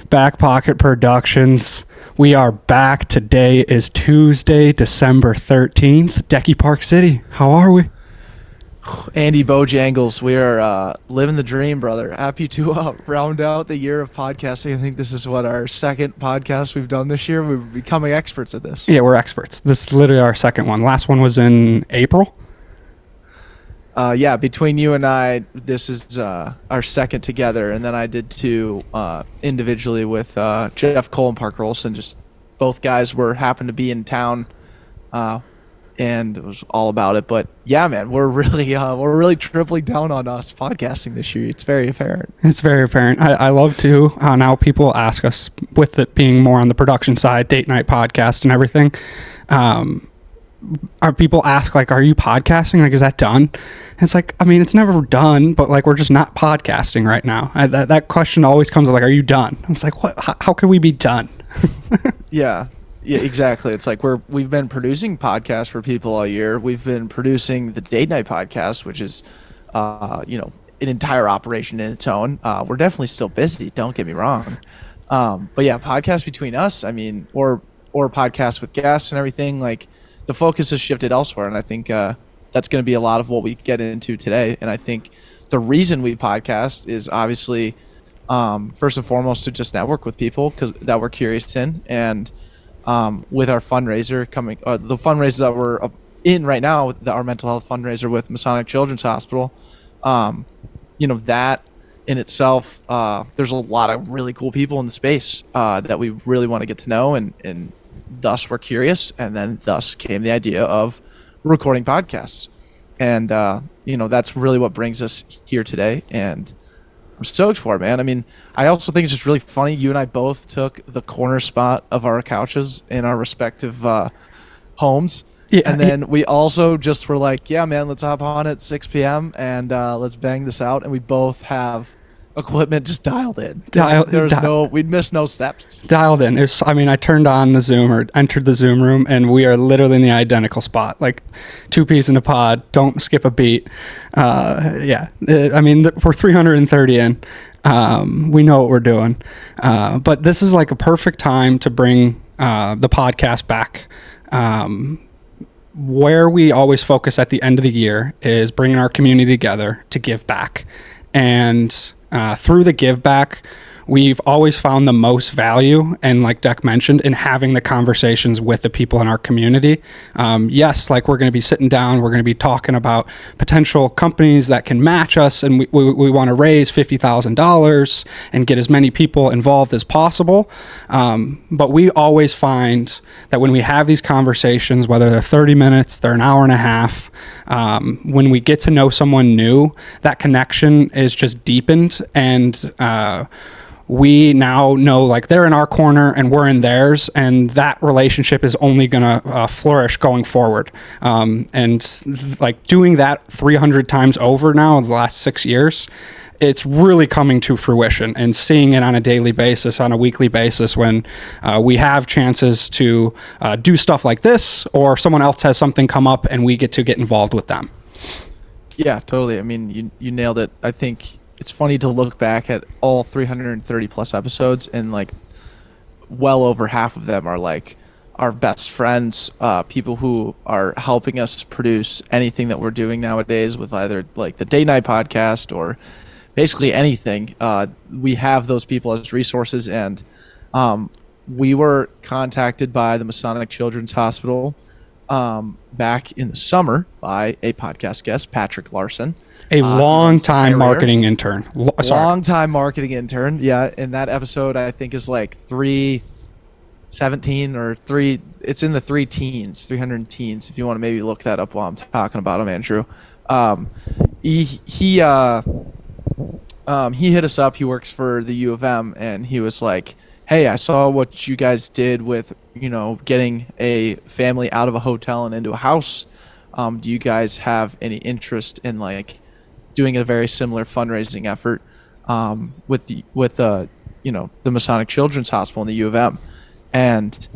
Backpocket Productions. We are back. Today is Tuesday, December 13th. Decky Park City. How are we? Andy Bojangles, we are living the dream, brother. Happy to round out the year of podcasting. I think this is our second podcast we've done this year. We're becoming experts at this. Yeah, we're experts. This is literally our second one. Last one was in April. Yeah, between you and I, this is our second together, and then I did two individually with Jeff Cole and Parker Olson. Just both guys happened to be in town, and it was all about it. But yeah, man, we're really tripling down on us podcasting this year. It's very apparent. It's very apparent. I love to now people ask us, with it being more on the production side, date night podcast and everything. Are people ask, like, are you podcasting? Like, is that done? And it's like, I mean, it's never done, but like, we're just not podcasting right now. That question always comes up, like, are you done? I was like, what? How can we be done? Yeah, exactly. It's like we've been producing podcasts for people all year. We've been producing the date night podcast, which is, an entire operation in its own. We're definitely still busy. Don't get me wrong. But yeah, podcasts between us, I mean, or podcasts with guests and everything, like, the focus has shifted elsewhere, and I think that's going to be a lot of what we get into today. And I think the reason we podcast is obviously, first and foremost, to just network with people that we're curious in, and with our fundraiser coming, the fundraiser that we're in right now, our mental health fundraiser with Masonic Children's Hospital. That in itself, there's a lot of really cool people in the space that we really want to get to know, and thus we're curious, and then thus came the idea of recording podcasts. And that's really what brings us here today, and I'm stoked for it, man. I mean, I also think it's just really funny, you and I both took the corner spot of our couches in our respective homes. Yeah, and then we also just were like, yeah, man, let's hop on at 6 p.m. and let's bang this out. And we both have equipment just dialed in. We'd miss no steps. Dialed in. I turned on the Zoom or entered the Zoom room, and we are literally in the identical spot, like two peas in a pod. Don't skip a beat. We're 330 in. We know what we're doing. But this is like a perfect time to bring the podcast back. Where we always focus at the end of the year is bringing our community together to give back. And through the give back, we've always found the most value, and like Deck mentioned, in having the conversations with the people in our community. Yes, like, we're going to be sitting down, we're going to be talking about potential companies that can match us, and we want to raise $50,000 and get as many people involved as possible. But we always find that when we have these conversations, whether they're 30 minutes, they're an hour and a half, when we get to know someone new, that connection is just deepened, and we now know, like, they're in our corner and we're in theirs, and that relationship is only going to flourish going forward. Like, doing that 300 times over now in the last 6 years, it's really coming to fruition, and seeing it on a daily basis, on a weekly basis, when we have chances to do stuff like this, or someone else has something come up and we get to get involved with them. Yeah, totally. I mean, you nailed it. I think it's funny to look back at all 330 plus episodes, and like, well over half of them are like our best friends, people who are helping us produce anything that we're doing nowadays, with either like the Day Night podcast or basically anything. We have those people as resources, and we were contacted by the Masonic Children's Hospital back in the summer by a podcast guest, Patrick Larson. A long-time marketing intern. Long-time marketing intern, yeah. And that episode, I think, is like 317 or 3. It's in the 300 teens. If you want to maybe look that up while I'm talking about him, Andrew. He hit us up. He works for the U of M, and he was like, hey, I saw what you guys did with, getting a family out of a hotel and into a house. Do you guys have any interest in, like, doing a very similar fundraising effort with the Masonic Children's Hospital in the U of M? And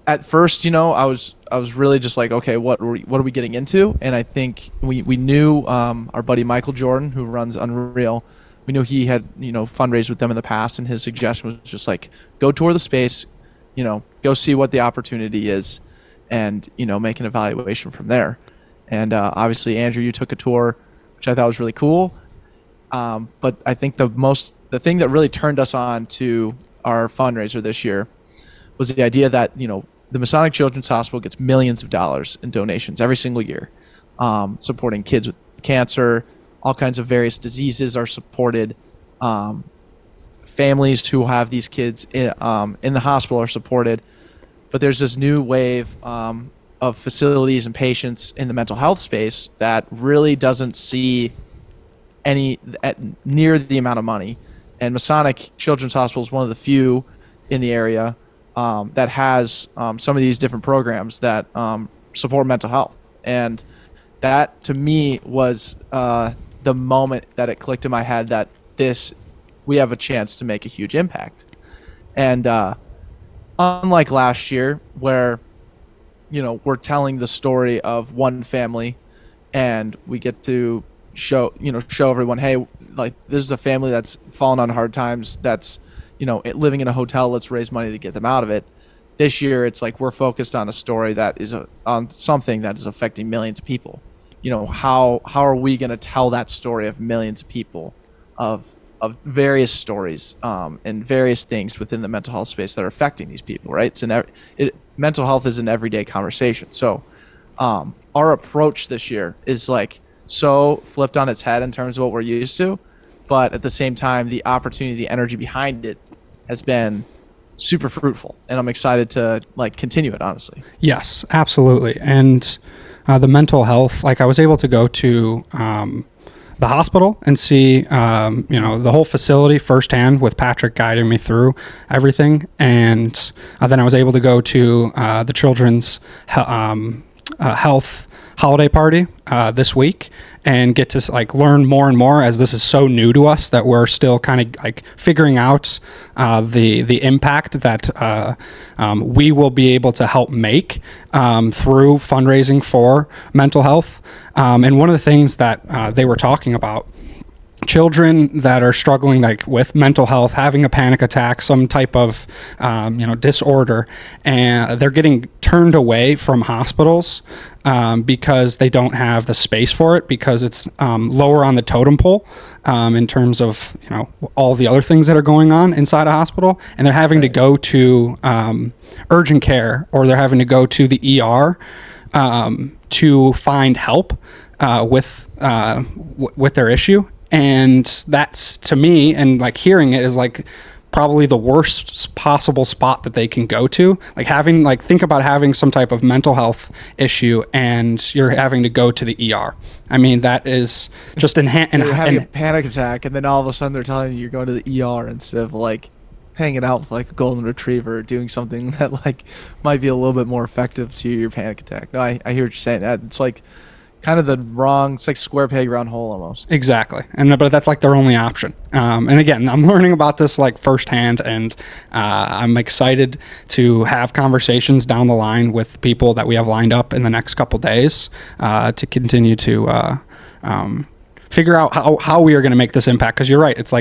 at first, I was really just like, okay, what are we getting into? And I think we knew our buddy Michael Jordan, who runs Unreal we knew he had, fundraised with them in the past, and his suggestion was just like, go tour the space, go see what the opportunity is, and, make an evaluation from there. And obviously, Andrew, you took a tour, which I thought was really cool. But I think the thing that really turned us on to our fundraiser this year was the idea that, the Masonic Children's Hospital gets millions of dollars in donations every single year, supporting kids with cancer, all kinds of various diseases are supported. Families who have these kids in the hospital are supported. But there's this new wave of facilities and patients in the mental health space that really doesn't see near the amount of money. And Masonic Children's Hospital is one of the few in the area that has some of these different programs that support mental health. And that, to me, was the moment that it clicked in my head that we have a chance to make a huge impact. And unlike last year, where we're telling the story of one family, and we get to show everyone, hey, like, this is a family that's fallen on hard times, that's living in a hotel, let's raise money to get them out of it. This year, it's like we're focused on a story that is on something that is affecting millions of people. How are we going to tell that story of millions of people, of various stories and various things within the mental health space that are affecting these people, right? Mental health is an everyday conversation. So our approach this year is like so flipped on its head in terms of what we're used to, but at the same time, the opportunity, the energy behind it has been super fruitful, and I'm excited to continue it, honestly. Yes, absolutely. And the mental health, I was able to go to the hospital and see, the whole facility firsthand with Patrick guiding me through everything. And then I was able to go to the children's health holiday party this week and get to learn more and more, as this is so new to us that we're still kind of figuring out the impact that we will be able to help make through fundraising for mental health. And one of the things that they were talking about, children that are struggling with mental health, having a panic attack, some type of disorder, and they're getting turned away from hospitals because they don't have the space for it, because it's lower on the totem pole in terms of all the other things that are going on inside a hospital, and they're having to go to urgent care, or they're having to go to the ER to find help with their issue. And that's, to me, and hearing it, is probably the worst possible spot that they can go to. Think about having some type of mental health issue and you're having to go to the ER. I mean, that is just you're having a panic attack, and then all of a sudden they're telling you you're going to the ER instead of hanging out with a golden retriever, or doing something that might be a little bit more effective to your panic attack. No, I hear what you're saying. It's kind of the wrong, it's like square peg round hole almost. Exactly. But that's their only option. And again, I'm learning about this firsthand, and I'm excited to have conversations down the line with people that we have lined up in the next couple days to continue to figure out how we are going to make this impact. Because you're right, it's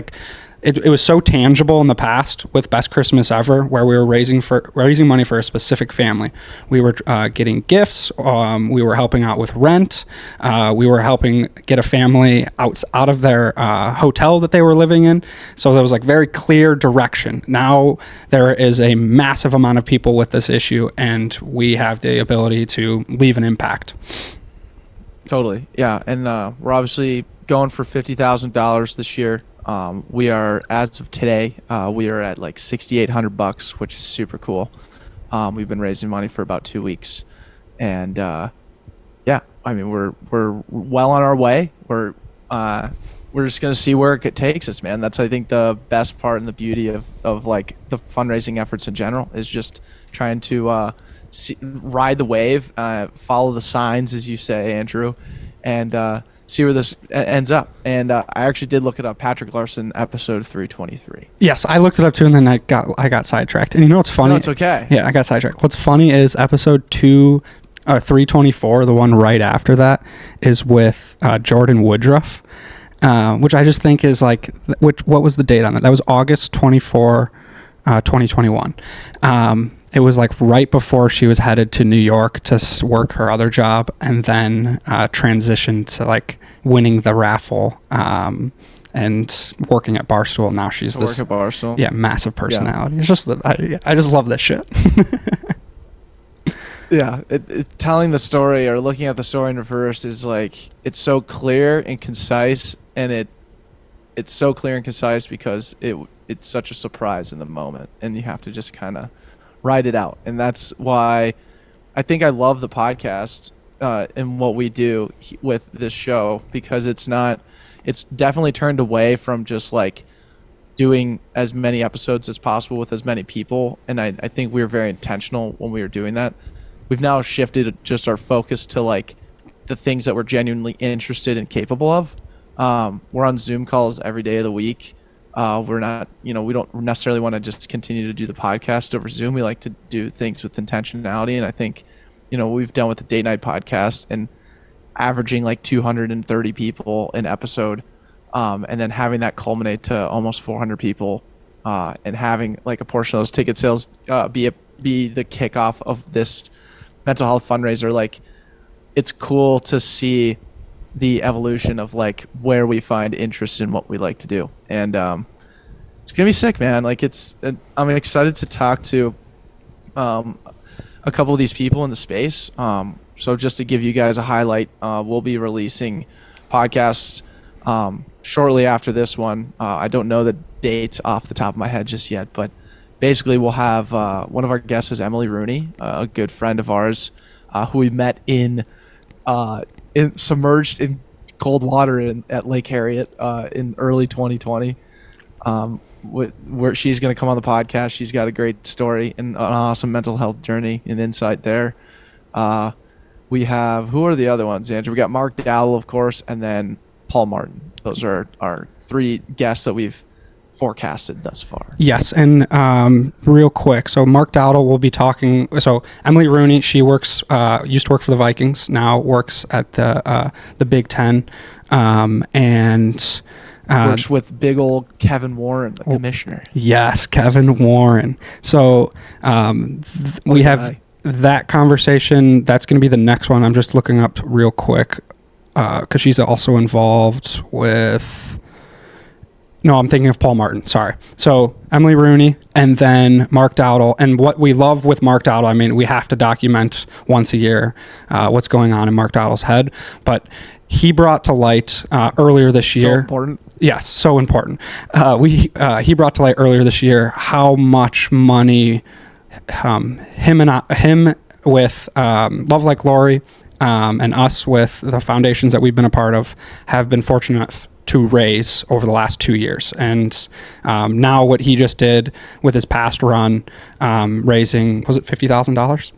it was so tangible in the past with Best Christmas Ever, where we were raising money for a specific family. We were getting gifts. We were helping out with rent. We were helping get a family out of their hotel that they were living in. So there was very clear direction. Now there is a massive amount of people with this issue, and we have the ability to leave an impact. Totally. Yeah. And we're obviously going for $50,000 this year. We are, as of today, we are at $6,800, which is super cool. We've been raising money for about 2 weeks, and yeah, I mean, we're well on our way. We're just gonna see where it takes us, man. That's, I think, the best part and the beauty of the fundraising efforts in general, is just trying to ride the wave, follow the signs, as you say, Andrew, and see where this ends up. And I actually did look it up. Patrick Larson, episode 323. Yes, I looked it up too, and then I got sidetracked. And you know what's funny? No, it's okay. Yeah, I got sidetracked. What's funny is episode 324, the one right after that, is with Jordan Woodruff. which I just think is like, what was the date on that? That was August 24, 2021. It was like right before she was headed to New York to work her other job, and then transitioned to like winning the raffle and working at Barstool. Now she's this work at Barstool. Yeah, massive personality. Yeah. It's just I just love this shit. Yeah, telling the story or looking at the story in reverse is like, it's so clear and concise, and it's so clear and concise because it's such a surprise in the moment, and you have to just kind of ride it out. And that's why I think I love the podcast and what we do with this show, because it's definitely turned away from just like doing as many episodes as possible with as many people, and I think we were very intentional when we were doing that. We've now shifted just our focus to like the things that we're genuinely interested and capable of. We're on Zoom calls every day of the week. We're not, we don't necessarily want to just continue to do the podcast over Zoom. We like to do things with intentionality. And I think, what we've done with the date night podcast and averaging like 230 people an episode, and then having that culminate to almost 400 people, and having like a portion of those ticket sales be the kickoff of this mental health fundraiser. Like, it's cool to see the evolution of like where we find interest in what we like to do, and it's gonna be sick, man. Like, I'm excited to talk to a couple of these people in the space. So just to give you guys a highlight, we'll be releasing podcasts shortly after this one. I don't know the dates off the top of my head just yet, but basically we'll have one of our guests is Emily Rooney, a good friend of ours, who we met submerged in cold water at Lake Harriet in early 2020. Where she's going to come on the podcast. She's got a great story and an awesome mental health journey and insight there. We have, who are the other ones, Andrew? We got Mark Dowell, of course, and then Paul Martin. Those are our three guests that we've forecasted thus far. Yes, and real quick, so Mark Dowdle will be talking. So Emily Rooney, she used to work for the Vikings, now works at the Big Ten, and works with big old Kevin Warren, the commissioner. Yes, Kevin Warren. So we have that conversation. That's going to be the next one. I'm just looking up real quick because she's also involved with. No, I'm thinking of Paul Martin. Sorry. So Emily Rooney and then Mark Dowdle. And what we love with Mark Dowdle, I mean, we have to document once a year what's going on in Mark Dowdle's head. But he brought to light earlier this year. So important. Yes, so important. He brought to light earlier this year how much money him with Love Like Glory and us with the foundations that we've been a part of have been fortunate to raise over the last 2 years. And now what he just did with his past run, raising, was it $50,000?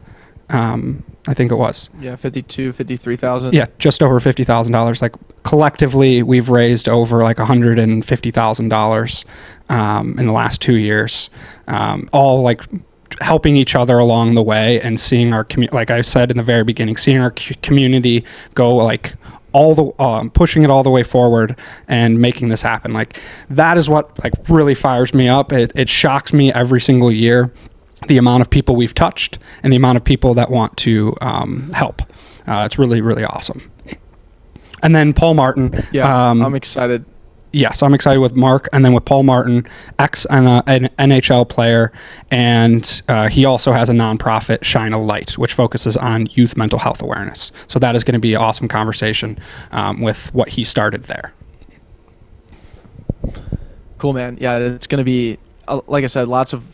I think it was. Yeah, 53,000. Yeah, just over $50,000. Like collectively, we've raised over like $150,000 in the last 2 years, all like helping each other along the way and seeing our like I said in the very beginning, seeing our community go like all the pushing it all the way forward and making this happen. Like that is what like really fires me up. It shocks me every single year, the amount of people we've touched and the amount of people that want to help. It's really, really awesome. And then Paul Martin. Yeah, I'm excited. Yes, I'm excited with Mark, and then with Paul Martin, an NHL player, and he also has a nonprofit, Shine a Light, which focuses on youth mental health awareness. So that is going to be an awesome conversation with what he started there. Cool, man. Yeah, it's going to be, like I said, lots of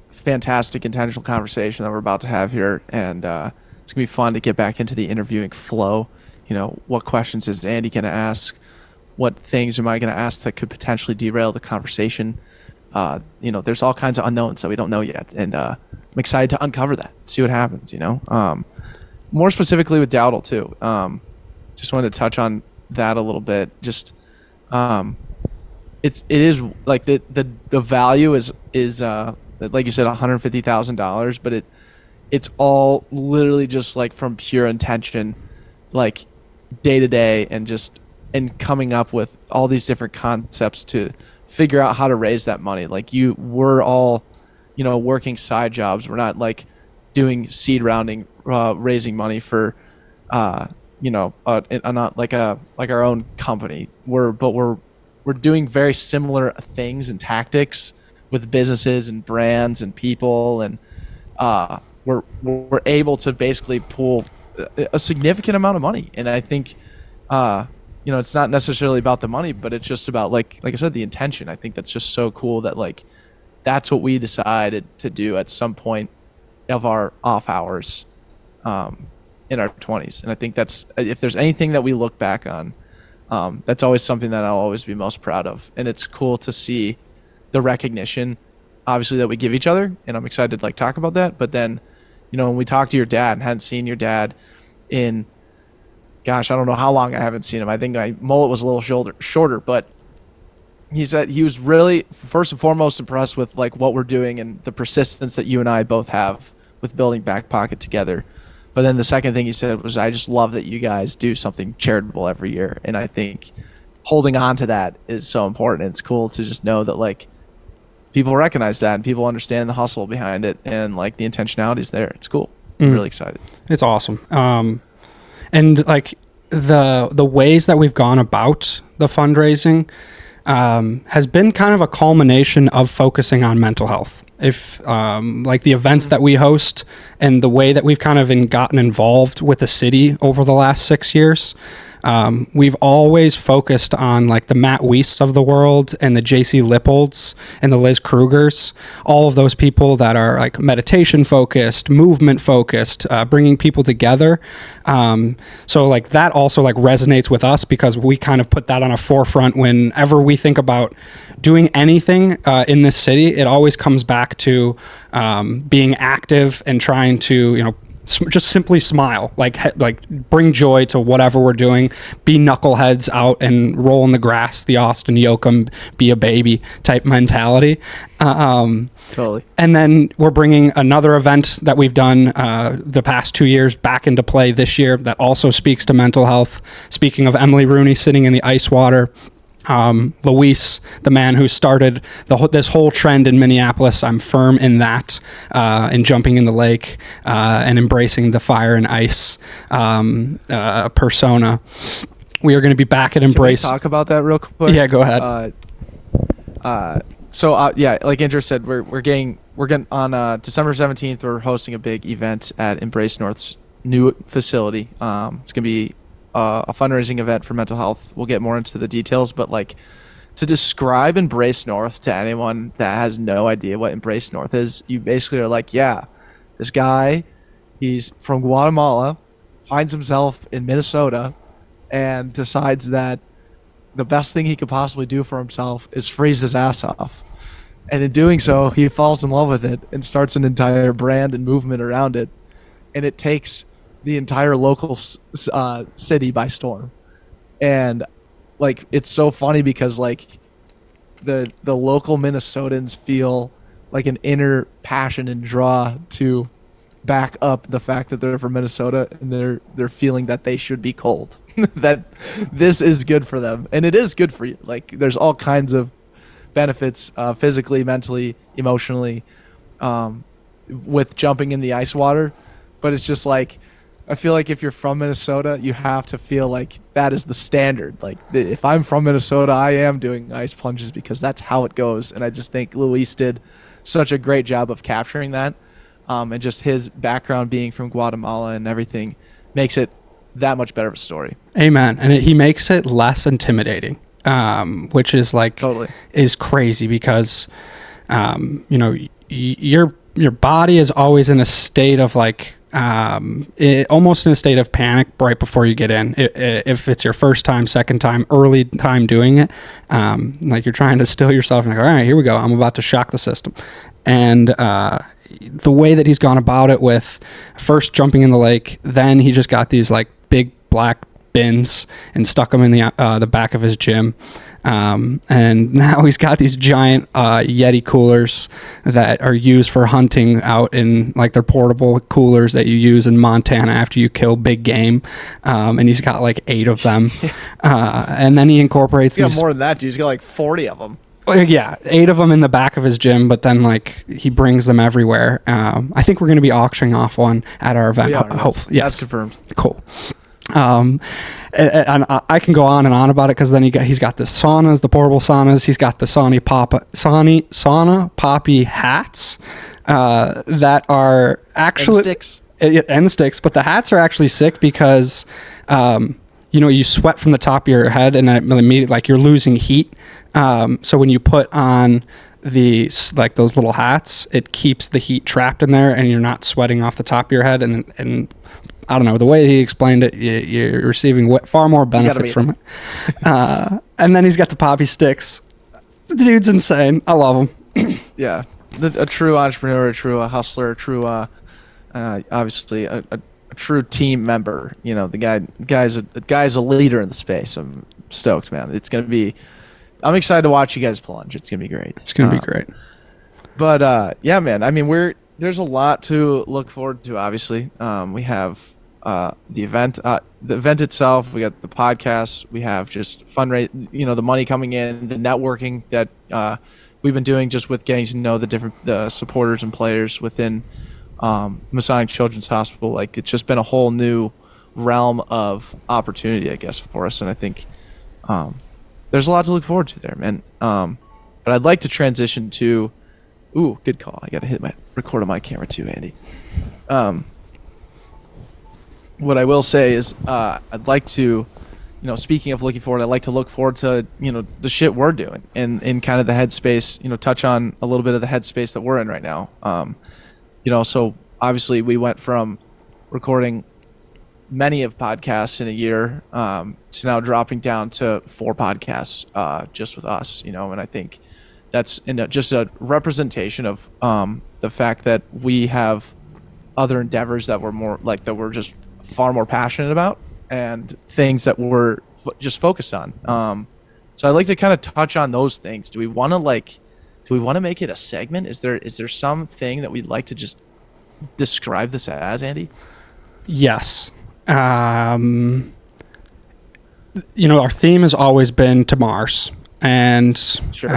fantastic intentional conversation that we're about to have here, and it's going to be fun to get back into the interviewing flow. You know, what questions is Andy going to ask? What things am I going to ask that could potentially derail the conversation? You know, there's all kinds of unknowns that we don't know yet, and I'm excited to uncover that, see what happens. You know, more specifically with Dowdle too. Just wanted to touch on that a little bit. Just it is like the value is like you said, $150,000, but it's all literally just like from pure intention, like day to day, and just and coming up with all these different concepts to figure out how to raise that money. Like we're all, working side jobs. We're not like doing seed rounding, raising money for, not like our own company. We're doing very similar things and tactics with businesses and brands and people, and we're able to basically pull a significant amount of money. And I think it's not necessarily about the money, but it's just about like I said, the intention. I think that's just so cool that like that's what we decided to do at some point of our off hours in our 20s. And I think that's, if there's anything that we look back on, that's always something that I'll always be most proud of. And it's cool to see the recognition, obviously, that we give each other. And I'm excited to like talk about that. But then, when we talked to your dad and hadn't seen your dad in, gosh, I don't know how long I haven't seen him. I think my mullet was a little shorter, but he said he was really first and foremost impressed with like what we're doing and the persistence that you and I both have with building Backpocket together. But then the second thing he said was, I just love that you guys do something charitable every year. And I think holding on to that is so important. It's cool to just know that like people recognize that and people understand the hustle behind it and like the intentionality is there. It's cool. I'm really excited. It's awesome. And like the ways that we've gone about the fundraising has been kind of a culmination of focusing on mental health. If like the events that we host and the way that we've kind of gotten involved with the city over the last 6 years, we've always focused on like the Matt Weiss of the world and the JC Lippolds and the Liz Krugers, all of those people that are like meditation focused, movement focused, bringing people together. So like that also like resonates with us because we kind of put that on a forefront whenever we think about doing anything in this city. It always comes back to being active and trying to, just simply smile, like bring joy to whatever we're doing, be knuckleheads out and roll in the grass, the Austin Yoakum, be a baby type mentality. Totally. And then we're bringing another event that we've done the past 2 years back into play this year that also speaks to mental health. Speaking of Emily Rooney sitting in the ice water, Luis, the man who started this whole trend in Minneapolis, I'm firm in that, in jumping in the lake and embracing the fire and ice persona. We are going to be back at Embrace. Can we talk about that real quick? Yeah, go ahead. Yeah, like Andrew said, we're getting on December 17th. We're hosting a big event at Embrace North's new facility. It's going to be a fundraising event for mental health. We'll get more into the details, but like to describe Embrace North to anyone that has no idea what Embrace North is, you basically are like, yeah, this guy, he's from Guatemala, finds himself in Minnesota, and decides that the best thing he could possibly do for himself is freeze his ass off. And in doing so, he falls in love with it and starts an entire brand and movement around it. And it takes the entire local city by storm. And like it's so funny because like the local Minnesotans feel like an inner passion and draw to back up the fact that they're from Minnesota and they're feeling that they should be cold. That this is good for them, and it is good for you. Like there's all kinds of benefits, physically, mentally, emotionally, with jumping in the ice water. But it's just like, I feel like if you're from Minnesota, you have to feel like that is the standard. Like if I'm from Minnesota, I am doing ice plunges because that's how it goes. And I just think Luis did such a great job of capturing that. And just his background being from Guatemala and everything makes it that much better of a story. Amen. And he makes it less intimidating, which is like, totally is crazy because, your body is always in a state of like, almost in a state of panic right before you get in. If it's your first time, second time, early time doing it, like you're trying to still yourself and like, all right, here we go. I'm about to shock the system. And, the way that he's gone about it with first jumping in the lake, then he just got these like big black bins and stuck them in the back of his gym. And now he's got these giant Yeti coolers that are used for hunting out in, like, they're portable coolers that you use in Montana after you kill big game. And he's got like 8 of them. And then he incorporates He's these. got more than that, dude. He's got like 40 of them. Yeah, 8 of them in the back of his gym, but then like he brings them everywhere. I think we're going to be auctioning off one at our event. Hopefully, yes, that's confirmed. Cool. And I can go on and on about it, because then he's got the saunas, the portable saunas. He's got the sauna poppy hats that are actually And sticks. And the sticks, but the hats are actually sick because you sweat from the top of your head, and then it immediately, like, you're losing heat. So when you put on those little hats, it keeps the heat trapped in there, and you're not sweating off the top of your head. And I don't know, the way he explained it, you're receiving far more benefits from it. And then he's got the poppy sticks. The dude's insane. I love him. Yeah, a true entrepreneur, a true hustler, a true obviously a true team member. You know, the guy's a leader in the space. I'm stoked, man. I'm excited to watch you guys plunge. It's gonna be great. It's gonna be great. But yeah, man. I mean, there's a lot to look forward to. Obviously, we have the event itself. We got the podcast. We have just fundraise. The money coming in, the networking that we've been doing just with getting to know the supporters and players within Masonic Children's Hospital. Like, it's just been a whole new realm of opportunity, I guess, for us. And I think there's a lot to look forward to there, man. But I'd like to transition to, good call. I got to record on my camera too, Andy. What I will say is, I'd like to, speaking of looking forward, I'd like to look forward to, the shit we're doing and in kind of the headspace, touch on a little bit of the headspace that we're in right now. So obviously we went from recording many of podcasts in a year to now dropping down to 4 podcasts just with us, and I think that's just a representation of the fact that we have other endeavors that we're just far more passionate about, and things that we're just focused on. So I'd like to kind of touch on those things. Do we want to make it a segment? Is there something that we'd like to just describe this as, Andy? Yes. Our theme has always been to Mars, and Sure.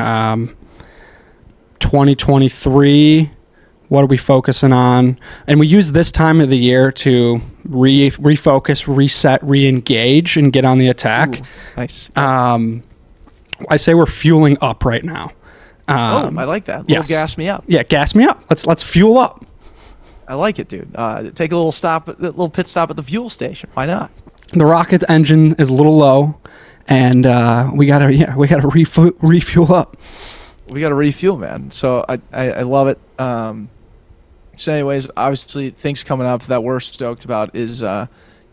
2023, what are we focusing on? And we use this time of the year to refocus, reset, re-engage, and get on the attack. Ooh, nice. I say we're fueling up right now. I like that. Yes. Gas me up. Yeah, gas me up. Let's fuel up. I like it, dude. Take a little pit stop at the fuel station. Why not? The rocket engine is a little low, and we gotta refuel up. We got to refuel, man. So I love it. So anyways, obviously things coming up that we're stoked about is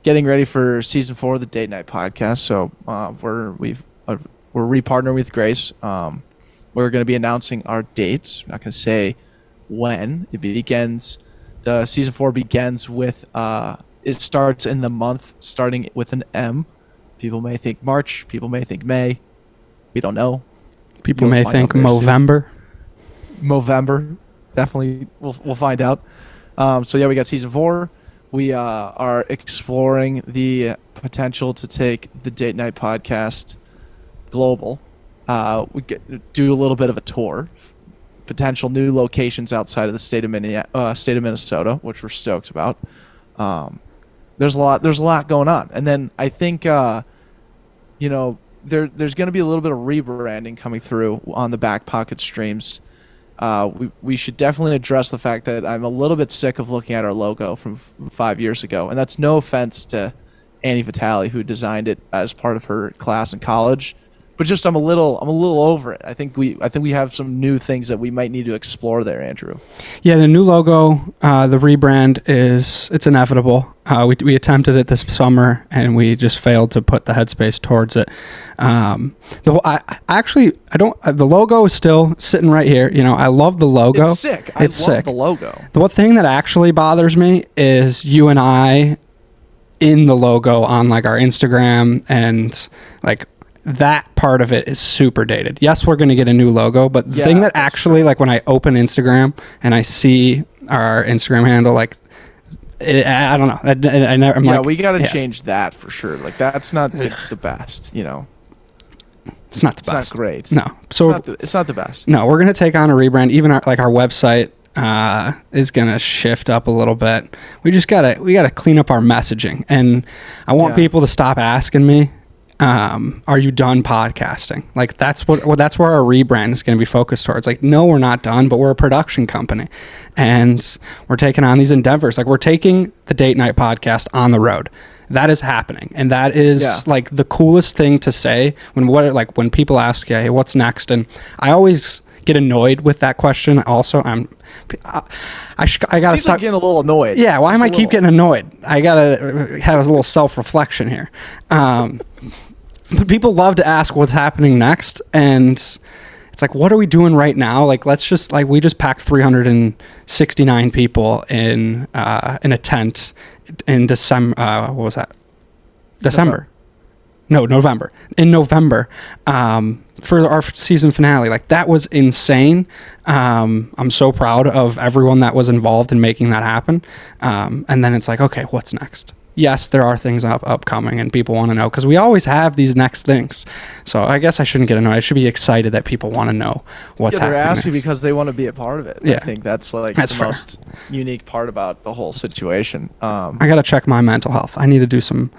getting ready for season 4 of the Date Night podcast. So we're repartnering with Grace. We're going to be announcing our dates. I'm not going to say when it begins. The season 4 begins with it starts in the month starting with an M. People may think March. People may think May. We don't know. People may think Movember. Movember. Definitely, we'll find out. So yeah, we got season 4. We are exploring the potential to take the Date Night podcast global. We do a little bit of a tour, potential new locations outside of the state of Minnesota, which we're stoked about. There's a lot going on, and then I think there's going to be a little bit of rebranding coming through on the Backpocket streams. We should definitely address the fact that I'm a little bit sick of looking at our logo from 5 years ago, and that's no offense to Annie Vitale, who designed it as part of her class in college. But just I'm a little over it. I think we have some new things that we might need to explore there, Andrew. Yeah, the new logo, the rebrand it's inevitable. We attempted it this summer and we just failed to put the headspace towards it. The logo is still sitting right here. I love the logo. It's sick. I love the logo. The one thing that actually bothers me is you and I in the logo on like our Instagram and like that part of it is super dated. Yes, we're going to get a new logo, but the thing that actually, like, when I open Instagram and I see our Instagram handle, like, I don't know. I'm like, we got to change that for sure. Like, that's not the best, you know. It's not the best. It's not great. No. So it's not the best. No, we're going to take on a rebrand. Even our website is going to shift up a little bit. We gotta clean up our messaging, and I want people to stop asking me, are you done podcasting? Like, that's where our rebrand is going to be focused towards. Like, no, we're not done, but we're a production company, and we're taking on these endeavors. Like, we're taking the Date Night podcast on the road. That is happening, and that is like the coolest thing to say when people ask, hey, what's next? And I always get annoyed with that question. Also, I gotta stop getting a little annoyed. Yeah, why am I keep getting annoyed? I gotta have a little self-reflection here. But people love to ask what's happening next, and it's like, what are we doing right now? Like, let's just, like, we just packed 369 people in a tent in December. What was that? December. November. In November, for our season finale. Like, that was insane. I'm so proud of everyone that was involved in making that happen. And then it's like, okay, what's next? Yes, there are things upcoming, and people want to know, because we always have these next things. So I guess I shouldn't get annoyed. I should be excited that people want to know what's happening. They're asking because they want to be a part of it. Yeah. I think that's the most unique part about the whole situation. I got to check my mental health. I need to do some.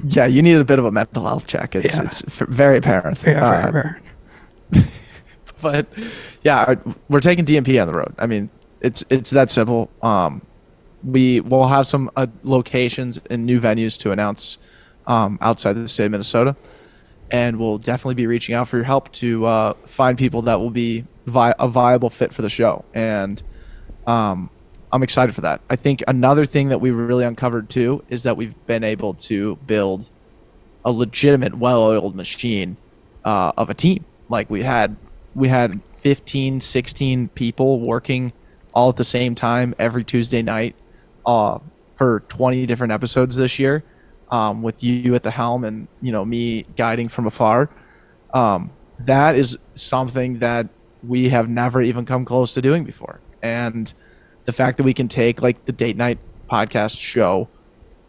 Yeah, you need a bit of a mental health check. It's very apparent. Yeah, very apparent. But yeah, we're taking DMP on the road. I mean, it's that simple. We will have some locations and new venues to announce outside the state of Minnesota, and we'll definitely be reaching out for your help to find people that will be a viable fit for the show. And I'm excited for that. I think another thing that we really uncovered too is that we've been able to build a legitimate, well-oiled machine of a team. Like, we had 15, 16 people working all at the same time every Tuesday night for 20 different episodes this year, with you at the helm and, me guiding from afar. That is something that we have never even come close to doing before. And the fact that we can take, like, the Date Night podcast show,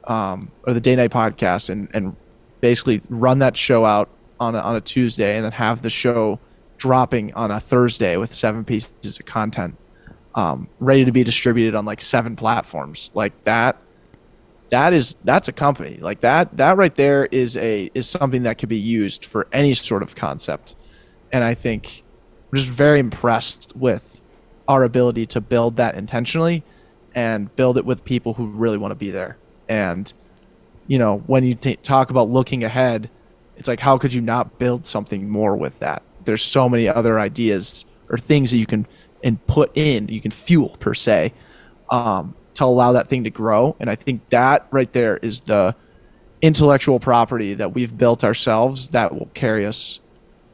or the Date Night podcast, and basically run that show out on a Tuesday, and then have the show dropping on a Thursday with 7 pieces of content, ready to be distributed on, like, 7 platforms. Like, that's a company. Like, that right there is something that could be used for any sort of concept. And I think I'm just very impressed with our ability to build that intentionally and build it with people who really want to be there. And, when you talk about looking ahead, it's like, how could you not build something more with that? There's so many other ideas or things that you can you can fuel, per se, to allow that thing to grow. And I think that right there is the intellectual property that we've built ourselves that will carry us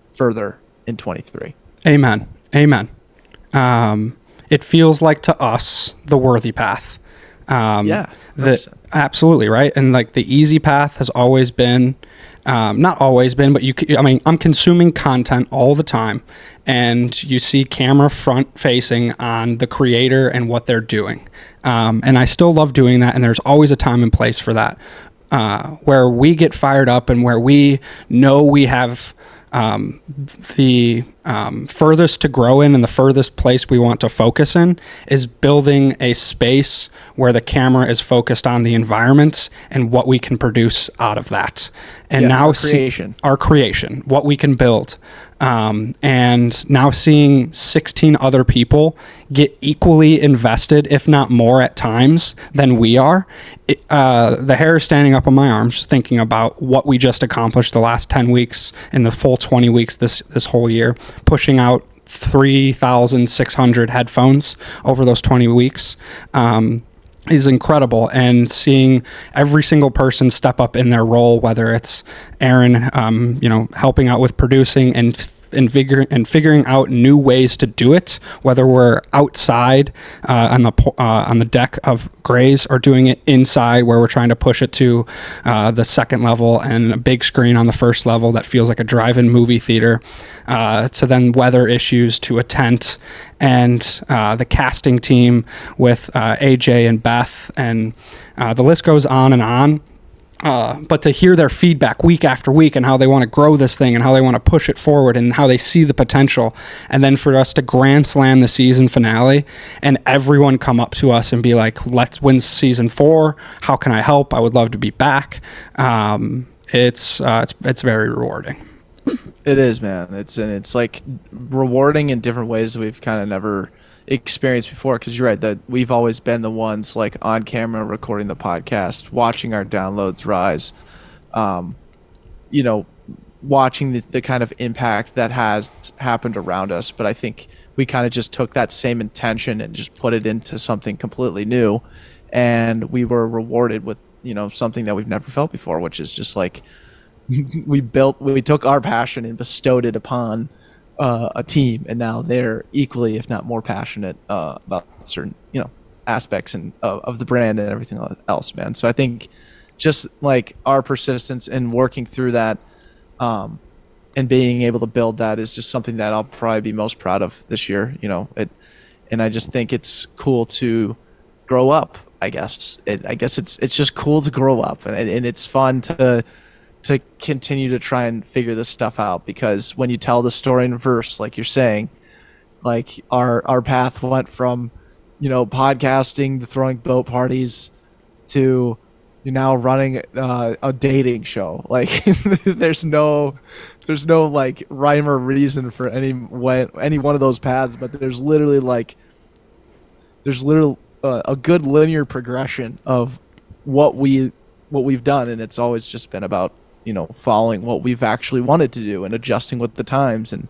further in 23. Amen. It feels like, to us, the worthy path. Absolutely, right? And, like, the easy path has always been, not always been, but I'm consuming content all the time, and you see camera front facing on the creator and what they're doing. And I still love doing that, and there's always a time and place for that. Where we get fired up and where we know we have the furthest to grow in and the furthest place we want to focus in is building a space where the camera is focused on the environment and what we can produce out of that. And now our creation, what we can build. And now seeing 16 other people get equally invested, if not more at times than we are, the hair is standing up on my arms thinking about what we just accomplished the last 10 weeks and the full 20 weeks this whole year, pushing out 3,600 headphones over those 20 weeks. Is incredible, and seeing every single person step up in their role, whether it's Aaron, helping out with producing and and figuring out new ways to do it, whether we're outside on the deck of Grays or doing it inside where we're trying to push it to the second level and a big screen on the first level that feels like a drive-in movie theater, to then weather issues to a tent, and the casting team with AJ and Beth, and the list goes on and on. But to hear their feedback week after week and how they want to grow this thing and how they want to push it forward and how they see the potential, and then for us to grand slam the season finale and everyone come up to us and be like, let's win season 4. How can I help? I would love to be back. It's very rewarding. It is, man. It's like rewarding in different ways that we've kind of never experienced before, because you're right that we've always been the ones like on camera recording the podcast, watching our downloads rise, watching the kind of impact that has happened around us. But I think we kind of just took that same intention and just put it into something completely new, and we were rewarded with something that we've never felt before, which is just like we took our passion and bestowed it upon a team, and now they're equally, if not more, passionate about certain aspects of the brand and everything else, man. So I think just like our persistence in working through that, and being able to build that is just something that I'll probably be most proud of this year. And I just think it's cool to grow up. I guess it's just cool to grow up, and it's fun to continue to try and figure this stuff out, because when you tell the story in verse, like you're saying, like our path went from podcasting to throwing boat parties to now running a dating show. Like there's no like rhyme or reason for any one of those paths, but there's literally a good linear progression of what we've done, and it's always just been about following what we've actually wanted to do and adjusting with the times, and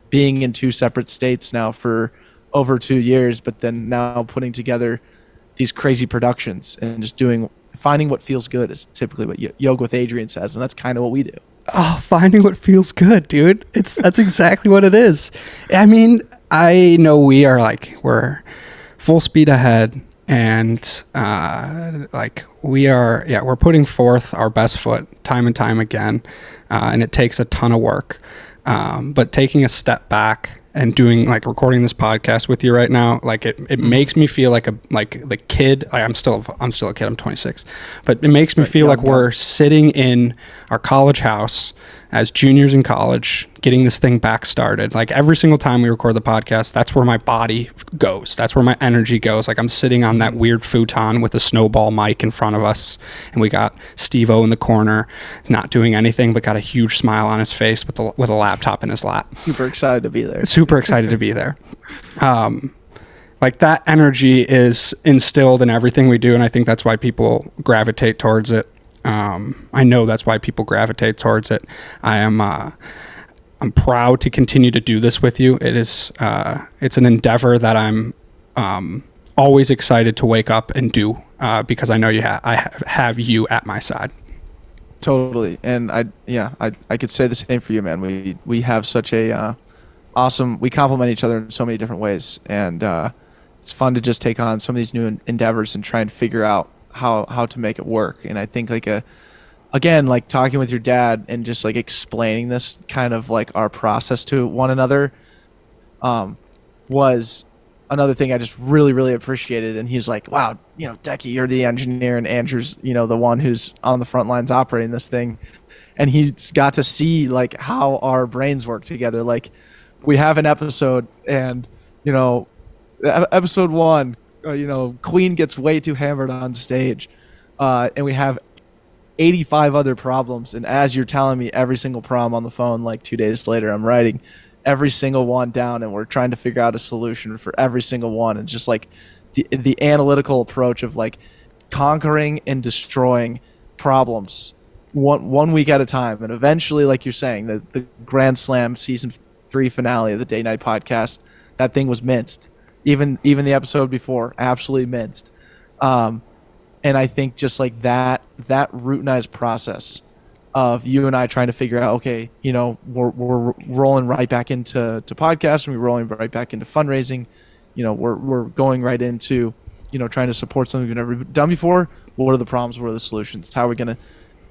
being in 2 separate states now for over 2 years, but then now putting together these crazy productions and just finding what feels good is typically what Yoga with Adrian says, and that's kind of what we do. Oh, finding what feels good, dude. That's exactly what it is. I mean, I know we're full speed ahead, and we're putting forth our best foot time and time again, and it takes a ton of work, but taking a step back and doing recording this podcast with you right now, it makes me feel like the kid. I'm still a kid. I'm 26, but it makes me feel like we're sitting in our college house as juniors in college, getting this thing back started. Like every single time we record the podcast, that's where my body goes. That's where my energy goes. Like I'm sitting on that weird futon with a snowball mic in front of us, and we got Steve-O in the corner, not doing anything, but got a huge smile on his face with a laptop in his lap. Super excited to be there. Super excited to be there. Like that energy is instilled in everything we do, and I think that's why people gravitate towards it. I know that's why people gravitate towards it. I'm proud to continue to do this with you. It's an endeavor that I'm always excited to wake up and do, because I know I have you at my side. Totally. And I could say the same for you, man. We have such a awesome, we complement each other in so many different ways, and it's fun to just take on some of these new endeavors and try and figure out how to make it work. And I think again, talking with your dad and just explaining this kind of our process to one another was another thing I just really, really appreciated. And he's like, wow, Decky, you're the engineer, and Andrew's, the one who's on the front lines operating this thing. And he's got to see how our brains work together. We have an episode, and episode 1, Queen gets way too hammered on stage, and we have 85 other problems. And as you're telling me every single problem on the phone, 2 days later, I'm writing every single one down, and we're trying to figure out a solution for every single one. And just the analytical approach of conquering and destroying problems one week at a time. And eventually, like you're saying, the Grand Slam season 3 finale of the Day Night podcast, that thing was minced. Even the episode before, absolutely minced. And I think just that routinized process of you and I trying to figure out, okay, we're rolling right back into podcasts, and we're rolling right back into fundraising. We're going right into, trying to support something we've never done before. What are the problems? What are the solutions? How are we going to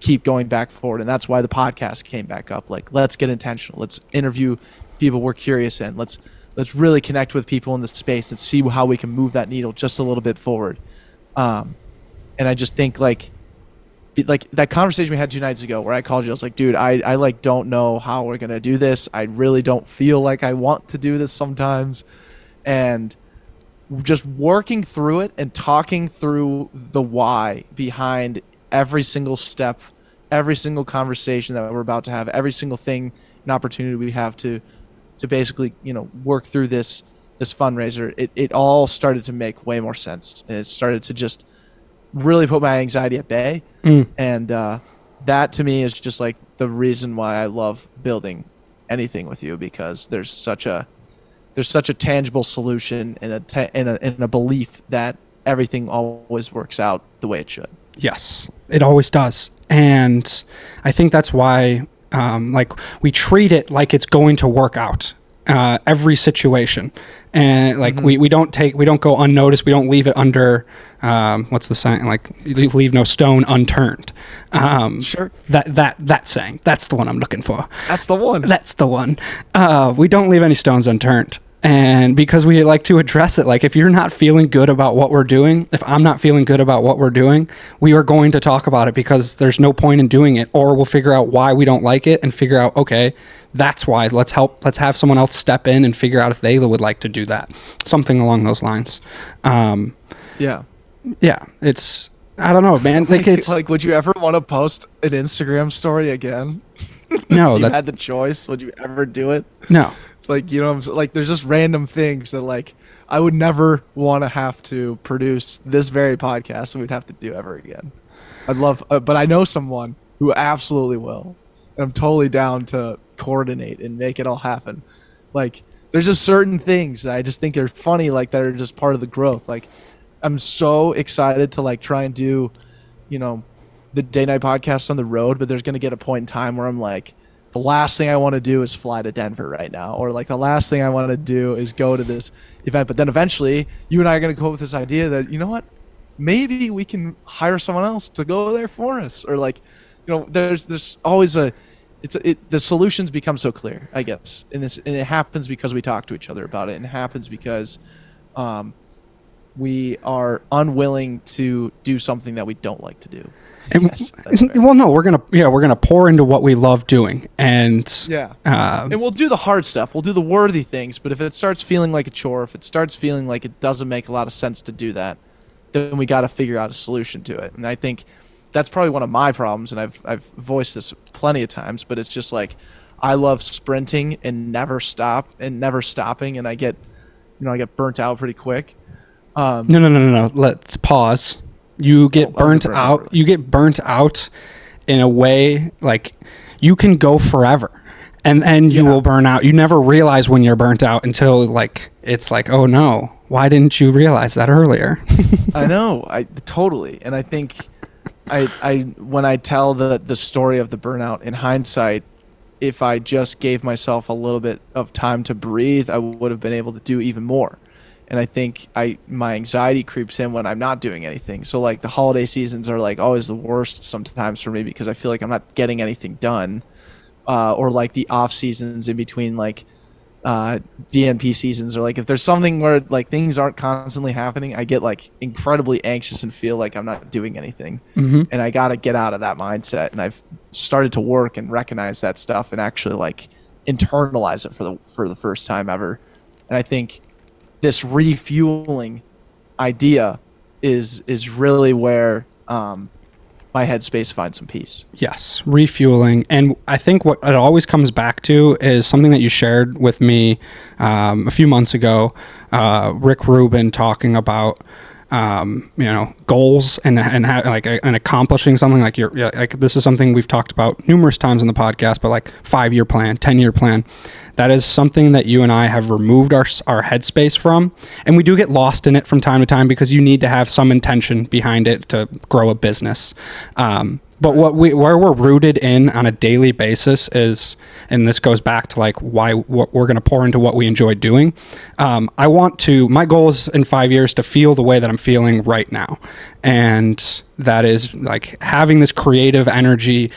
keep going back forward? And that's why the podcast came back up. Like, let's get intentional. Let's interview people we're curious in. Let's really connect with people in the space and see how we can move that needle just a little bit forward. And I just think like that conversation we had 2 nights ago where I called you, I was like, dude, I like don't know how we're going to do this. I really don't feel like I want to do this sometimes. And just working through it and talking through the why behind every single step, every single conversation that we're about to have, every single thing, an opportunity we have to basically, work through this fundraiser, it all started to make way more sense. And it started to just really put my anxiety at bay. And that to me is just like the reason why I love building anything with you, because there's such a tangible solution and a belief that everything always works out the way it should. Yes, it always does. And I think that's why we treat it like it's going to work out every situation. And we don't go unnoticed. We don't leave it under what's the saying? Like, you leave no stone unturned. Sure. That saying. That's the one I'm looking for. That's the one. That's the one. We don't leave any stones unturned. And because we like to address it, like if you're not feeling good about what we're doing, if I'm not feeling good about what we're doing, we are going to talk about it, because there's no point in doing it, or we'll figure out why we don't like it and figure out, okay, that's why. Let's have someone else step in and figure out if they would like to do that. Something along those lines. Yeah. It's, I don't know, man. Like, it's like, would you ever want to post an Instagram story again? No. If you had the choice, would you ever do it? No. Like, like there's just random things that like I would never want to have to produce this very podcast, and we'd have to do ever again. I'd love, but I know someone who absolutely will, and I'm totally down to coordinate and make it all happen. Like, there's just certain things that I just think are funny, like that are just part of the growth. Like, I'm so excited to like try and do, the Day Night podcast on the road, but there's gonna get a point in time where I'm like, the last thing I want to do is fly to Denver right now, or like the last thing I want to do is go to this event. But then eventually, you and I are going to go with this idea that, you know what, maybe we can hire someone else to go there for us, or like, there's always the solutions become so clear, I guess, and it happens because we talk to each other about it, and it happens because we are unwilling to do something that we don't like to do. And, yes, right. Well, no, we're gonna pour into what we love doing, and and we'll do the hard stuff. We'll do the worthy things. But if it starts feeling like a chore, if it starts feeling like it doesn't make a lot of sense to do that, then we got to figure out a solution to it. And I think that's probably one of my problems, and I've voiced this plenty of times. But it's just like, I love sprinting and never stopping, and I get burnt out pretty quick. No. Let's pause. You get burnt out. You get burnt out in a way, like, you can go forever, and you will burn out. You never realize when you're burnt out until like it's like, oh no, why didn't you realize that earlier? I know, I totally. And I think I when I tell the story of the burnout in hindsight, if I just gave myself a little bit of time to breathe, I would have been able to do even more. And I think my anxiety creeps in when I'm not doing anything. So like the holiday seasons are like always the worst sometimes for me, because I feel like I'm not getting anything done. Or like the off seasons in between, like DNP seasons, or like if there's something where like things aren't constantly happening, I get like incredibly anxious and feel like I'm not doing anything. Mm-hmm. And I got to get out of that mindset. And I've started to work and recognize that stuff and actually like internalize it for the first time ever. And I think this refueling idea is really where my headspace finds some peace. Yes, refueling. And I think what it always comes back to is something that you shared with me a few months ago, Rick Rubin talking about goals and accomplishing something. Like this is something we've talked about numerous times on the podcast, but like 5-year plan, 10-year plan. That is something that you and I have removed our headspace from, and we do get lost in it from time to time because you need to have some intention behind it to grow a business. But where we're rooted in on a daily basis is, and this goes back to like why what we're going to pour into what we enjoy doing. My goal is in 5 years to feel the way that I'm feeling right now. And that is like having this creative energy,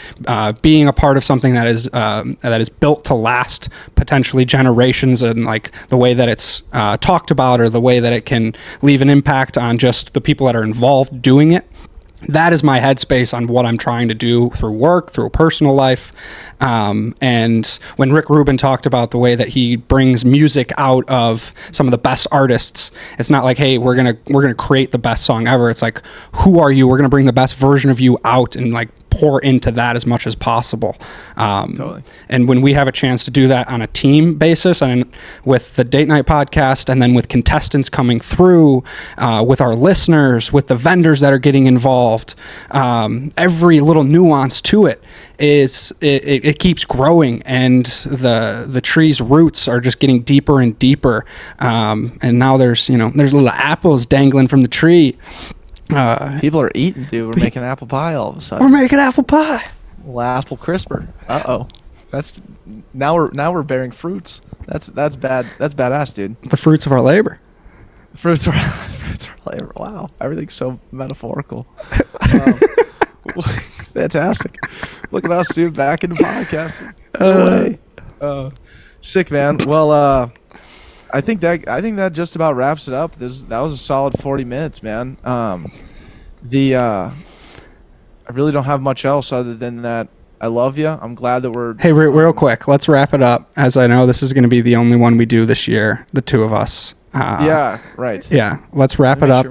being a part of something that is built to last potentially generations, and like the way that it's talked about, or the way that it can leave an impact on just the people that are involved doing it. That is my headspace on what I'm trying to do through work, through personal life. And when Rick Rubin talked about the way that he brings music out of some of the best artists, it's not like, hey, we're gonna create the best song ever. It's like, who are you? We're gonna bring the best version of you out and like pour into that as much as possible. Totally. And when we have a chance to do that on a team basis, and with the Date Night podcast, and then with contestants coming through, with our listeners, with the vendors that are getting involved, every little nuance to it is it keeps growing, and the tree's roots are just getting deeper and deeper. And now there's little apples dangling from the tree. People are eating, dude. We're making apple pie all of a sudden. We're making apple pie. Little apple crisper. Uh-oh. That's now we're bearing fruits. That's bad. That's badass, dude. The fruits of our labor. Fruits are labor. Wow. Everything's so metaphorical. Fantastic. Look at us, dude. Back into podcasting. No way. Sick, man. Well, I think that just about wraps it up. That was a solid 40 minutes, man. I really don't have much else other than that. I love you. I'm glad that we're. Hey, real quick, let's wrap it up, as I know this is going to be the only one we do this year, the two of us. Yeah, right. Yeah, let's wrap it up.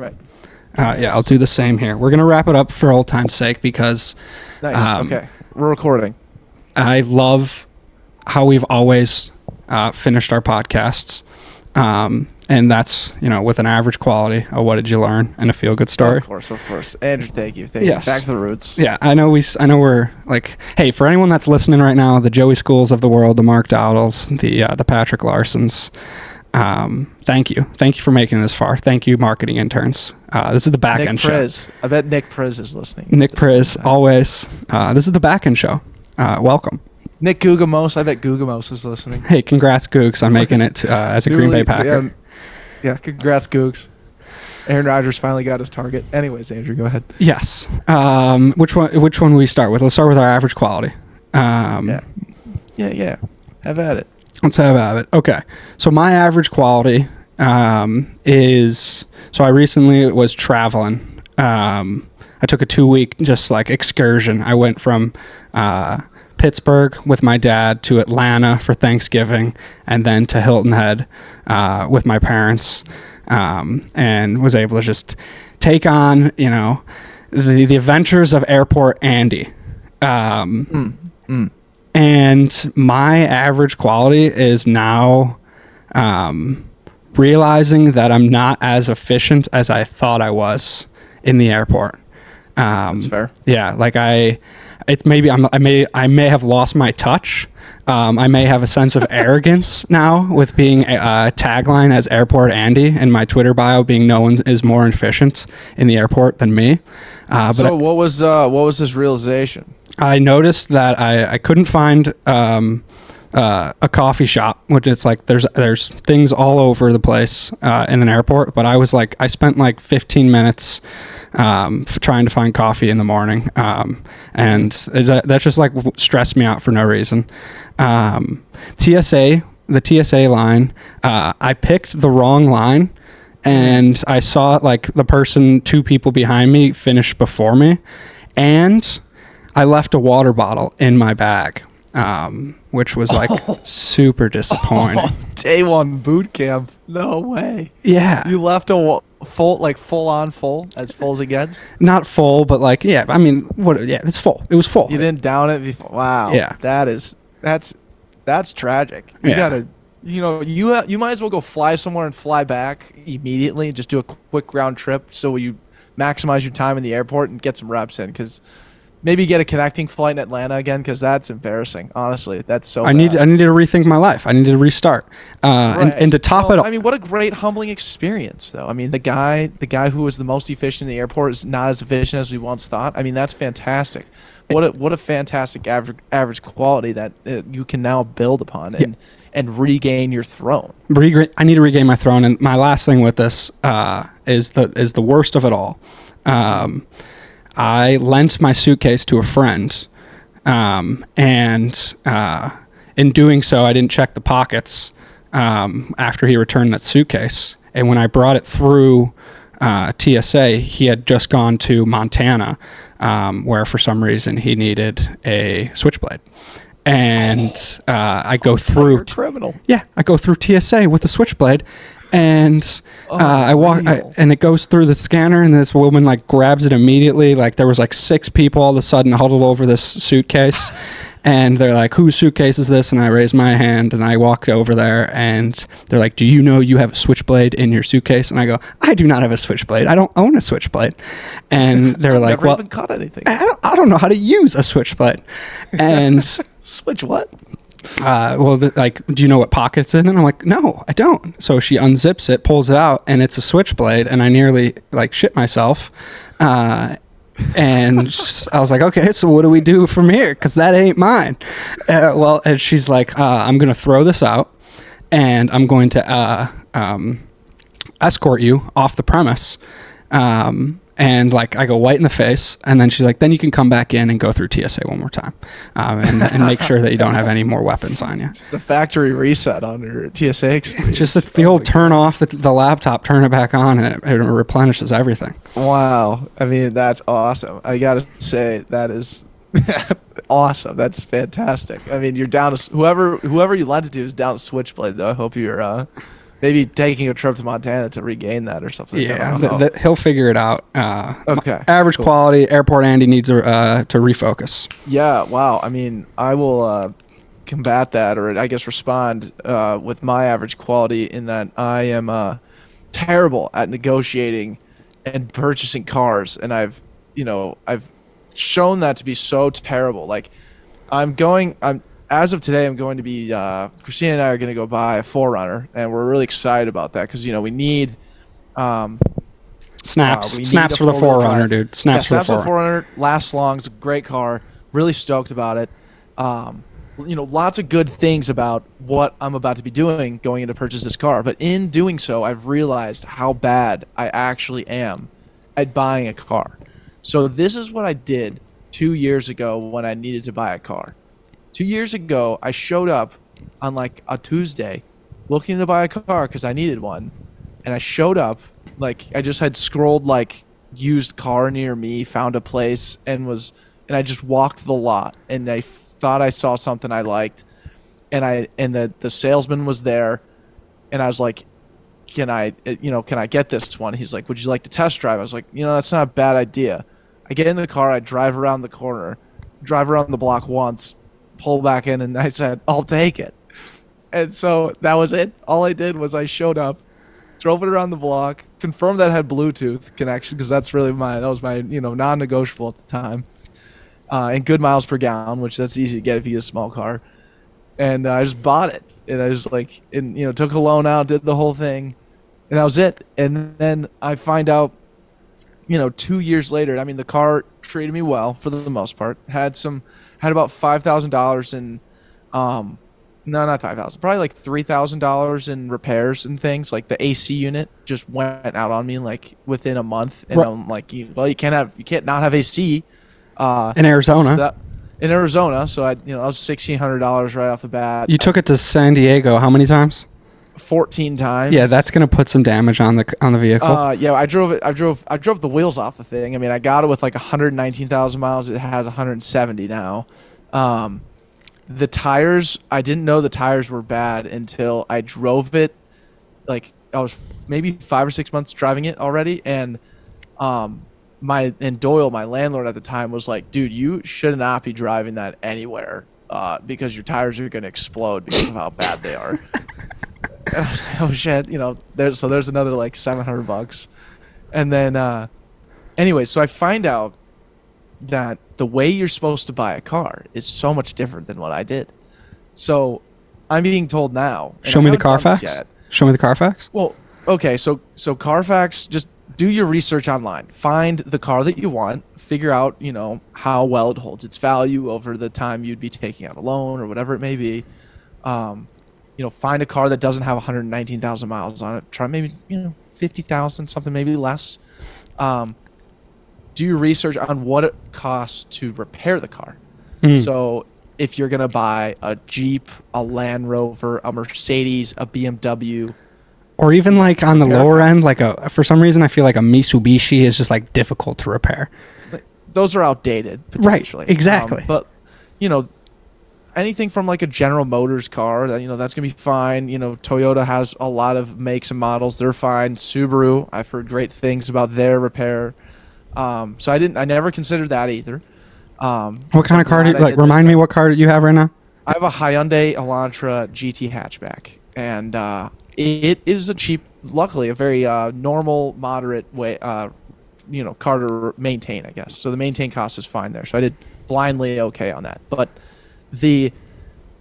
Yeah, I'll do the same here. We're going to wrap it up for old time's sake because. Nice. Okay, we're recording. I love how we've always finished our podcasts. And that's, with an average quality of what did you learn and a feel good story. Of course. Andrew, thank you. Thank you. Back to the roots. Yeah, I know we're like, hey, for anyone that's listening right now, the Joey Schools of the world, the Mark Dowdles, the Patrick Larsons, thank you. Thank you for making it this far. Thank you, marketing interns. This is the back end show. I bet Nick Priz is listening. Nick Priz, always. This is the back end show. Welcome. Nick Gugamos, I bet Gugamos is listening. Hey, congrats, Googs, on making it as a Green Bay Packer. Yeah, congrats, Googs. Aaron Rodgers finally got his target. Anyways, Andrew, go ahead. Yes. Which one will we start with? Let's start with our average quality. Yeah. Have at it. Let's have at it. Okay. So my average quality is... So I recently was traveling. I took a 2-week just like excursion. I went from... Pittsburgh with my dad to Atlanta for Thanksgiving, and then to Hilton Head with my parents, and was able to just take on the adventures of Airport Andy. And my average quality is now realizing that I'm not as efficient as I thought I was in the airport. That's fair. Yeah, like I may have lost my touch. I may have a sense of arrogance now with being a tagline as Airport Andy and my Twitter bio being no one is more efficient in the airport than me. So what was this realization? I noticed that I couldn't find a coffee shop, which it's like there's things all over the place in an airport, but I spent like 15 minutes trying to find coffee in the morning, and that just like stressed me out for no reason. The TSA line, I picked the wrong line, and I saw like the person 2 people behind me finish before me, and I left a water bottle in my bag. Which was like super disappointing. Day 1 boot camp. No way. Yeah. You left a full as full as it gets? Not full, but like, yeah, I mean, it's full. It was full. You didn't down it before. Wow. Yeah. That's tragic. You gotta, you might as well go fly somewhere and fly back immediately and just do a quick round trip so you maximize your time in the airport and get some reps in, because maybe get a connecting flight in Atlanta again, because that's embarrassing. Honestly, that's so. I need to rethink my life. I need to restart. And to top it all, I mean, what a great humbling experience, though. I mean, the guy who was the most efficient in the airport is not as efficient as we once thought. I mean, that's fantastic. What a fantastic average quality that you can now build upon and regain your throne. I need to regain my throne. And my last thing with this is the worst of it all. I lent my suitcase to a friend, and in doing so, I didn't check the pockets after he returned that suitcase. And when I brought it through TSA, he had just gone to Montana, where for some reason he needed a switchblade. And I go through. You're a criminal. Yeah, I go through TSA with the switchblade, and I walk, and it goes through the scanner, and this woman like grabs it immediately. Like there was like 6 people all of a sudden huddled over this suitcase, and they're like, "Whose suitcase is this?" And I raise my hand, and I walk over there, and they're like, "Do you know you have a switchblade in your suitcase?" And I go, "I do not have a switchblade. I don't own a switchblade." And they're like, never "Well, even caught anything. I don't know how to use a switchblade." And Switch what? do you know what pocket it's in? And I'm like, no, I don't. So she unzips it, pulls it out, and it's a switchblade, and I nearly like shit myself. And I was like, okay, so what do we do from here? Because that ain't mine. And she's like, I'm going to throw this out, and I'm going to escort you off the premise. And like I go white in the face, and then she's like, then you can come back in and go through TSA one more time, and make sure that you don't have any more weapons on you. The factory reset on your TSA experience. Just it's the old turn off the laptop, turn it back on, and it replenishes everything. Wow. I mean, that's awesome. I gotta say, that is awesome. That's fantastic. I mean, you're down to whoever you lent it to is down to switchblade, though. I hope you're maybe taking a trip to Montana to regain that or something. Yeah, he'll figure it out. Okay. Average quality, Airport Andy needs to refocus. Yeah, wow. I mean, I will combat that, or I guess respond with my average quality in that I am terrible at negotiating and purchasing cars, and I've shown that to be so terrible. Like, as of today, I'm going to be, Christina and I are going to go buy a 4Runner, and we're really excited about that because, we need snaps we snaps need for the 4Runner, dude. Yeah, Snaps for the 4Runner. Lasts long. It's a great car. Really stoked about it. Lots of good things about what I'm about to be doing going in to purchase this car. But in doing so, I've realized how bad I actually am at buying a car. So this is what I did 2 years ago when I needed to buy a car. 2 years ago, I showed up on like a Tuesday looking to buy a car because I needed one. And I showed up, like I just had scrolled like used car near me, found a place, and I just walked the lot, and I thought I saw something I liked, and the salesman was there, and I was like, can I get this one? He's like, would you like to test drive? I was like, that's not a bad idea. I get in the car, I drive around the corner, drive around the block once, pull back in, and I said, I'll take it. And so that was it. All I did was I showed up, drove it around the block, confirmed that it had Bluetooth connection, because that was my non-negotiable at the time, and good miles per gallon, which that's easy to get if you get a small car. And I just bought it, and I just took a loan out, did the whole thing, and that was it. And then I find out, 2 years later, I mean, the car treated me well for the most part. Had about $5,000 in, no, not 5,000, probably like $3,000 in repairs and things. Like the AC unit just went out on me like within a month, and I'm like, you can't not have AC in Arizona. So that was $1,600 right off the bat. You took it to San Diego how many times? 14 times. Yeah, that's gonna put some damage on the vehicle. Yeah, I drove the wheels off the thing. I mean, I got it with like 119,000 miles. It has 170 now. The tires, I didn't know the tires were bad until I drove it. Like I was maybe 5 or 6 months driving it already, and Doyle, my landlord at the time, was like, "Dude, you should not be driving that anywhere because your tires are gonna explode because of how bad they are." And I was like, "Oh shit!" There's another like $700, and then anyway, so I find out that the way you're supposed to buy a car is so much different than what I did. So I'm being told now. Show me the Carfax. Show me the Carfax. Well, okay, so Carfax, just do your research online. Find the car that you want. Figure out, how well it holds its value over the time you'd be taking out a loan or whatever it may be. Find a car that doesn't have 119,000 miles on it. Try maybe 50,000, something maybe less. Do your research on what it costs to repair the car. So if you're gonna buy a Jeep, a Land Rover, a Mercedes, a BMW, or even like on the lower end, like for some reason I feel like a Mitsubishi is just like difficult to repair. Those are outdated potentially. Right, exactly. But anything from like a General Motors car, that's gonna be fine. Toyota has a lot of makes and models; they're fine. Subaru, I've heard great things about their repair. So I never considered that either. What kind of car do you like? Remind me what car you have right now. I have a Hyundai Elantra GT hatchback, and it is luckily a very normal, moderate way, car to maintain, I guess. So the maintain cost is fine there. So I did blindly okay on that. But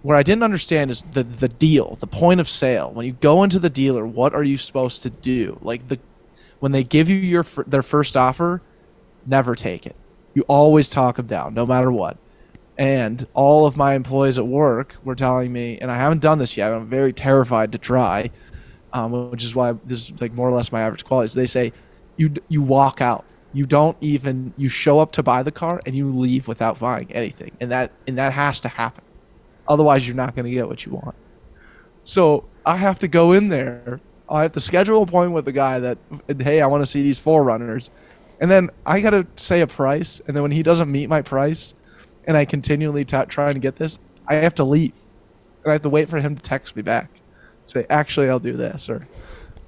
where I didn't understand is the deal, the point of sale. When you go into the dealer, what are you supposed to do? Like when they give you their first offer, never take it. You always talk them down, no matter what. And all of my employees at work were telling me, and I haven't done this yet, I'm very terrified to try, which is why this is like more or less my average quality. So they say, you walk out. You show up to buy the car and you leave without buying anything. And that has to happen. Otherwise, you're not going to get what you want. So I have to go in there. I have to schedule an appointment with the guy that, hey, I want to see these 4Runners. And then I got to say a price. And then when he doesn't meet my price and I continually trying to get this, I have to leave. And I have to wait for him to text me back. Say, actually, I'll do this. Or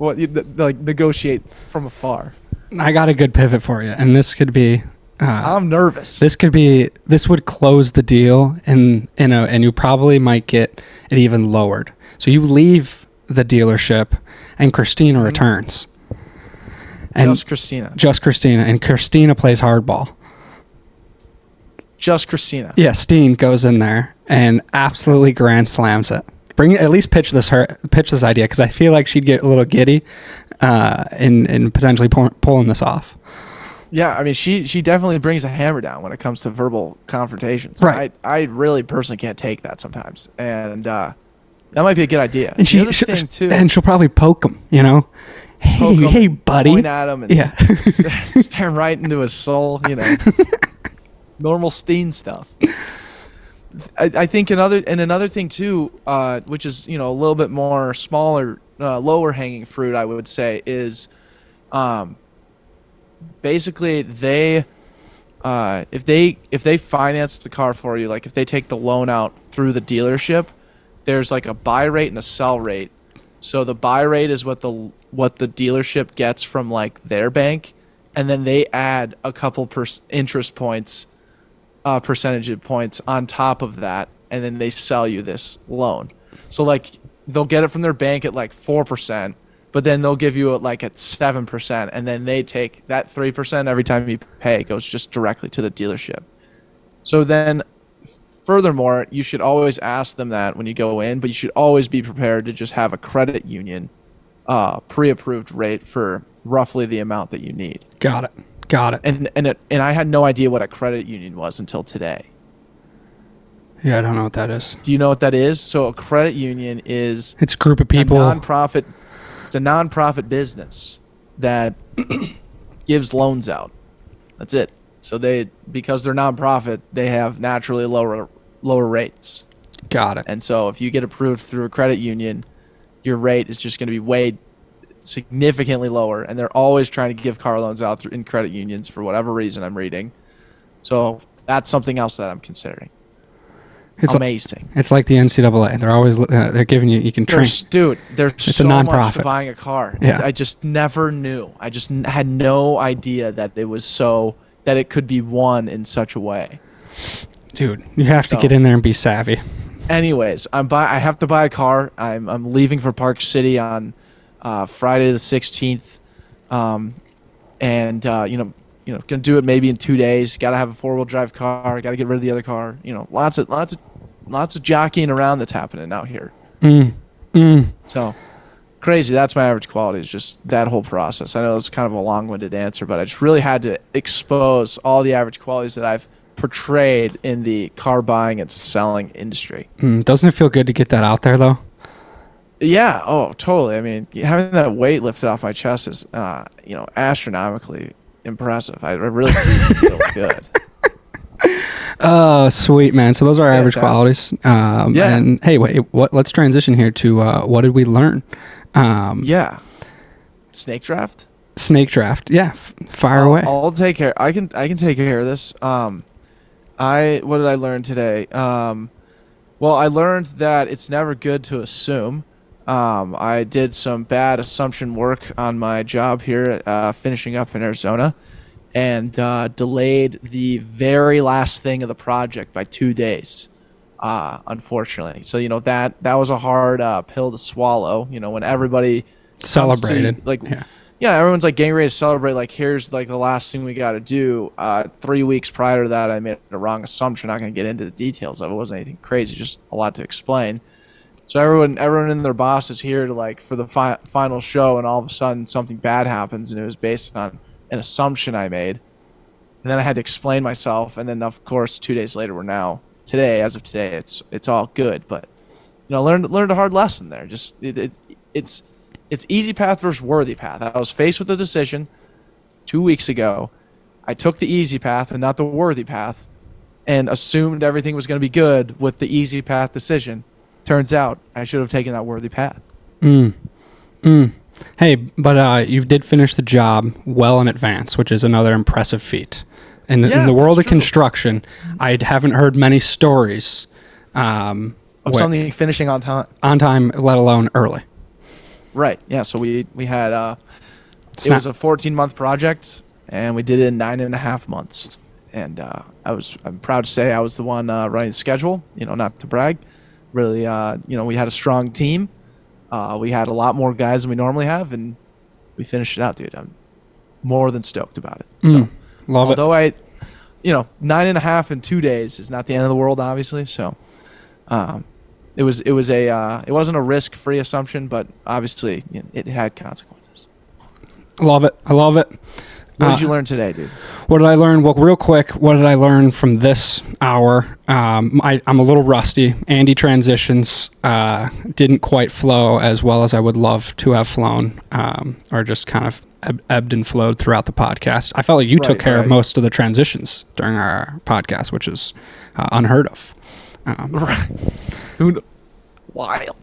negotiate from afar. I got a good pivot for you. And this could be... I'm nervous. This would close the deal and you probably might get it even lowered. So you leave the dealership and Christina returns. And just Christina. And Christina plays hardball. Just Christina. Yeah, Steen goes in there and absolutely grand slams it. At least pitch this idea, because I feel like she'd get a little giddy in potentially pulling this off. Yeah, I mean, she definitely brings a hammer down when it comes to verbal confrontations. Right. I really personally can't take that sometimes, and that might be a good idea. And she'll probably poke him, Hey, buddy. Point at him and stare right into his soul, Normal Steen stuff. I think another thing too, which is a little bit more smaller, lower hanging fruit, I would say, is basically if they finance the car for you, like if they take the loan out through the dealership, there's like a buy rate and a sell rate. So the buy rate is what the dealership gets from like their bank, and then they add a couple interest points, percentage points on top of that, and then they sell you this loan. So like they'll get it from their bank at like 4%, but then they'll give you it like at 7%, and then they take that 3% every time you pay. It goes just directly to the dealership. So then, furthermore, you should always ask them that when you go in, but you should always be prepared to just have a credit union pre-approved rate for roughly the amount that you need. Got it. And I had no idea what a credit union was until today. Yeah, I don't know what that is. Do you know what that is? So a credit union is... It's a group of people... It's a non-profit business that gives loans out. That's it. So because they're non-profit, they have naturally lower rates. Got it. And so if you get approved through a credit union, your rate is just going to be way significantly lower. And they're always trying to give car loans out in credit unions for whatever reason I'm reading. So that's something else that I'm considering. It's amazing. It's like the NCAA. They're always they're giving you can train. There's so much to buying a car. Yeah. I just never knew. I just had no idea that it was that it could be won in such a way. Dude, you have to get in there and be savvy. Anyways, I have to buy a car. I'm leaving for Park City on Friday the 16th. gonna do it maybe in 2 days. Got to have a 4-wheel drive car. Got to get rid of the other car. Lots of jockeying around that's happening out here. So crazy. That's my average quality, is just that whole process. I know it's kind of a long-winded answer, but I just really had to expose all the average qualities that I've portrayed in the car buying and selling industry. Doesn't it feel good to get that out there, though? Yeah. Oh, totally. I mean, having that weight lifted off my chest is, astronomically impressive. I really feel good. Oh, sweet, man. So those are our average qualities. Yeah. And hey, wait, let's transition here to what did we learn? Yeah. Snake draft. Snake draft. Yeah. Fire away. I'll take care. I can take care of this. What did I learn today? Well, I learned that it's never good to assume. I did some bad assumption work on my job here, finishing up in Arizona, and delayed the very last thing of the project by 2 days, unfortunately. So that was a hard pill to swallow. When everybody Celebrated, everyone's like getting ready to celebrate. Like, here's like the last thing we got to do. 3 weeks prior to that, I made a wrong assumption. Not going to get into the details of it. It wasn't anything crazy, just a lot to explain. So everyone and their boss is here to for the final show, and all of a sudden something bad happens, and it was based on an assumption I made. And then I had to explain myself, and then of course 2 days later, as of today, it's all good. But learned a hard lesson there. Just it's easy path versus worthy path. I was faced with a decision 2 weeks ago. I took the easy path and not the worthy path, and assumed everything was going to be good with the easy path decision. Turns out I should have taken that worthy path. Hey, but you did finish the job well in advance, which is another impressive feat. In the world of construction, I haven't heard many stories of something finishing on time. On time, let alone early. Right. Yeah. So we had it was a 14-month project, and we did it in 9.5 months. And I'm proud to say I was the one running the schedule. Not to brag. Really, we had a strong team. We had a lot more guys than we normally have, and we finished it out, dude. I'm more than stoked about it. So, love it. Although 9.5 in 2 days is not the end of the world, obviously. So, it wasn't a risk-free assumption, but obviously it had consequences. Love it. I love it. What did you learn today, dude? What did I learn? Well, real quick, what did I learn from this hour? I'm a little rusty. Andy transitions didn't quite flow as well as I would love to have flown, or just kind of ebbed and flowed throughout the podcast. I felt like you took care of most of the transitions during our podcast, which is unheard of. Wild.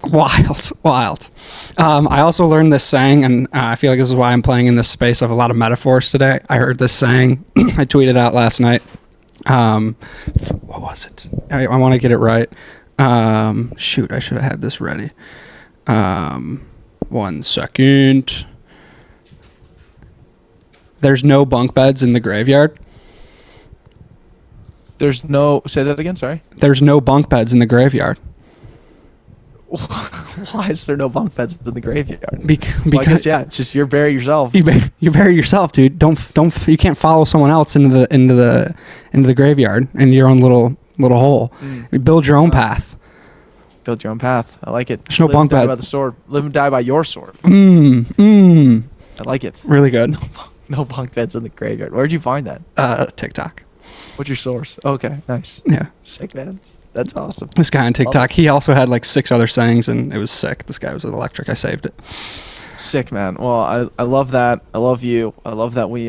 I also learned this saying, and I feel like this is why I'm playing in this space of a lot of metaphors today. I heard this saying. I tweeted out last night. What was it? I want to get it right. Shoot, I should have had this ready. 1 second. There's no bunk beds in the graveyard. Say that again, sorry. There's no bunk beds in the graveyard. Why is there no bunk beds in the graveyard? Because it's just you bury yourself. You bury yourself, dude. Don't you can't follow someone else into the graveyard in your own little hole. You build your own path. Build your own path. I like it. There's no bunk beds. By the sword. Live and die by your sword. I like it. Really good. No bunk beds in the graveyard. Where'd you find that? TikTok. What's your source? Okay, nice. Yeah. Sick, man. That's awesome. This guy on TikTok, he also had like 6 other sayings, and it was sick. This guy was electric. I saved it. Sick, man. Well, I love that. I love you. I love that we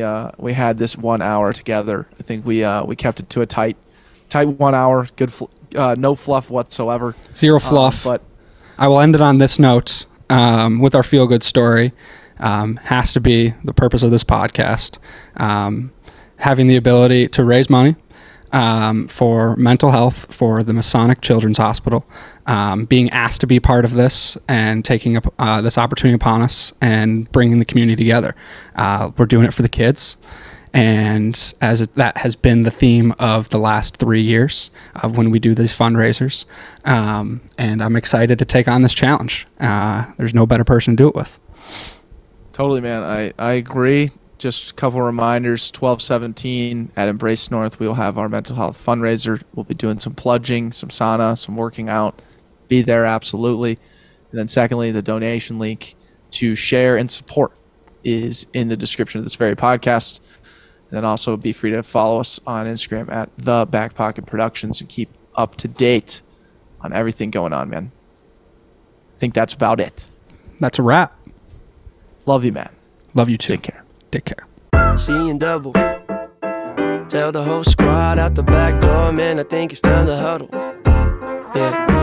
had this 1 hour together. I think we kept it to a tight 1 hour. Good, no fluff whatsoever. Zero fluff. But I will end it on this note with our feel good story. Has to be the purpose of this podcast. Having the ability to raise money for mental health for the Masonic Children's Hospital, being asked to be part of this and taking up this opportunity upon us and bringing the community together. We're doing it for the kids, and that has been the theme of the last 3 years of when we do these fundraisers, and I'm excited to take on this challenge. There's no better person to do it with. Totally, man. I agree. just a couple reminders. 12/17 at Embrace North, we will have our mental health fundraiser. We'll be doing some plunging, some sauna, some working out. Be there, absolutely. And then secondly, the donation link to share and support is in the description of this very podcast. And then also be free to follow us on Instagram at the Backpocket Productions and keep up to date on everything going on, man. I think that's about it. That's a wrap. Love you, man. Love you too. Take care. Take care. Seeing double. Tell the whole squad out the back door, man, I think it's time to huddle. Yeah.